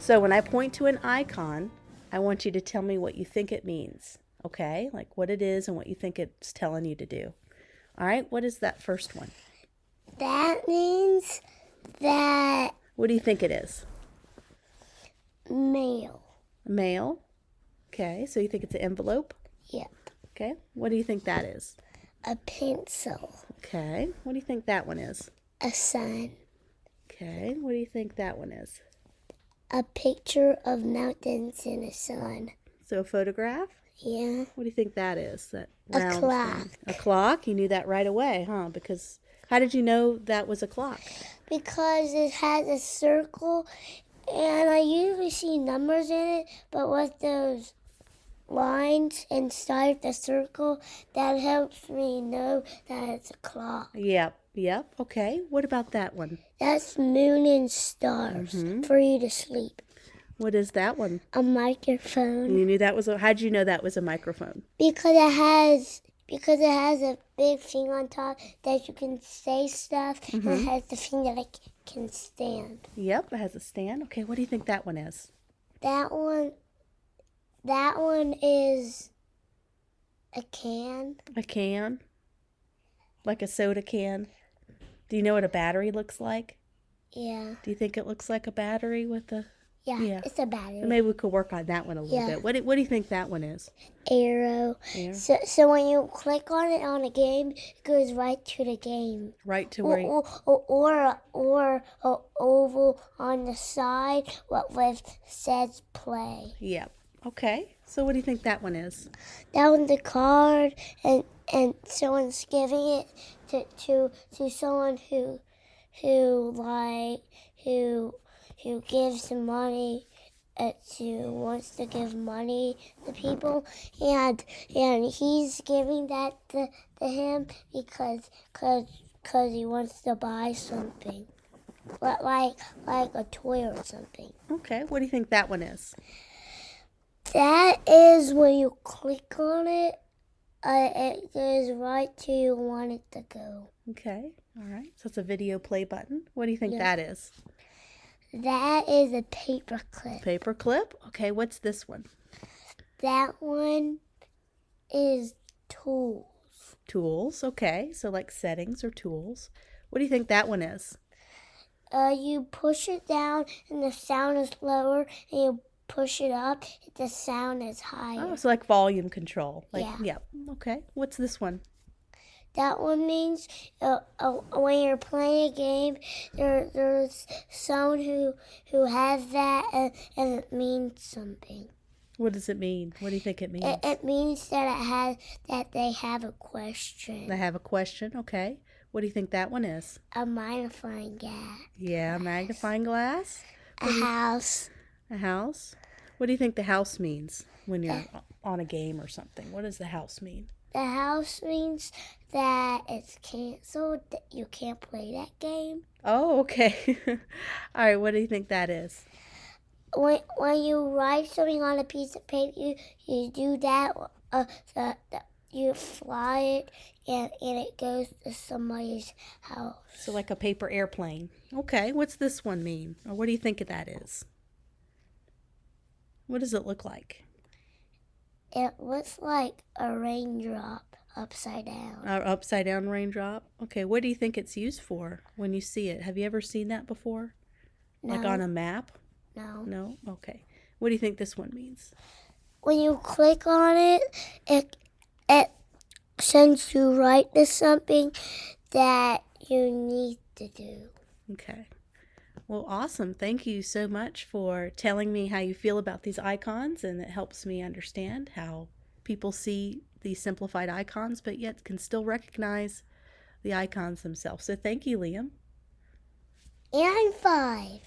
So when I point to an icon, I want you to tell me what you think it means. Okay? Like what it is and what you think it's telling you to do. All right? What is that first one? That means that What do you think it is? mail. Mail. Okay. So you think it's an envelope? Yep. Okay. What do you think that is? A pencil. Okay. What do you think that one is? A sun. Okay. What do you think that one is? A picture of mountains and a sun. So a photograph? Yeah. What do you think that is? That A round clock. thing? A clock? You knew that right away, huh? Because how did you know that was a clock? Because it has a circle, and I usually see numbers in it, but with those lines inside the circle, that helps me know that it's a clock. Yep. Yep. Okay. What about that one? That's moon and stars for you to sleep. What is that one? A microphone. You knew that was how'd you know that was a microphone? Because it has a big thing on top that you can say stuff, and it has the thing that it can stand. Yep, it has a stand. Okay, what do you think that one is? That one is a can. A can? Like a soda can? Do you know what a battery looks like? Yeah. Do you think it looks like a battery with a... Yeah, it's a battery. Maybe we could work on that one a little bit. What do you think that one is? Arrow. So when you click on it on a game, it goes right to the game. Right to where... Or a oval on the side with says play. Yep. Okay. So what do you think that one is? That one's a card, and someone's giving it to someone who gives the money wants to give money to people, and he's giving that to him because he wants to buy something, like a toy or something. Okay. What do you think that one is? That is when you click on it, it goes right to you want it to go. Okay. All right. So it's a video play button. What do you think that is? That is a paper clip. Paper clip? Okay, what's this one? That one is tools. Tools, okay. So like settings or tools. What do you think that one is? You push it down and the sound is lower, and you push it up, the sound is higher. Oh, so like volume control. Yeah. Okay. What's this one? That one means when you're playing a game, there's someone who has that, and it means something. What does it mean? What do you think it means? It means that they have a question. They have a question, okay. What do you think that one is? A magnifying glass. Yeah, a magnifying glass. A house. A house. What do you think the house means when you're on a game or something? What does the house mean? The house means that it's canceled, that you can't play that game. Oh, okay. All right, what do you think that is? When you write something on a piece of paper, you do that, you fly it, and it goes to somebody's house. So like a paper airplane. Okay, what's this one mean? Or what do you think that is? What does it look like? It looks like a raindrop upside down. An upside down raindrop? Okay, what do you think it's used for when you see it? Have you ever seen that before? No. Like on a map? No. No? Okay. What do you think this one means? When you click on it, it sends you right to something that you need to do. Okay. Well, awesome. Thank you so much for telling me how you feel about these icons, and it helps me understand how people see these simplified icons, but yet can still recognize the icons themselves. So thank you, Liam. And I'm 5.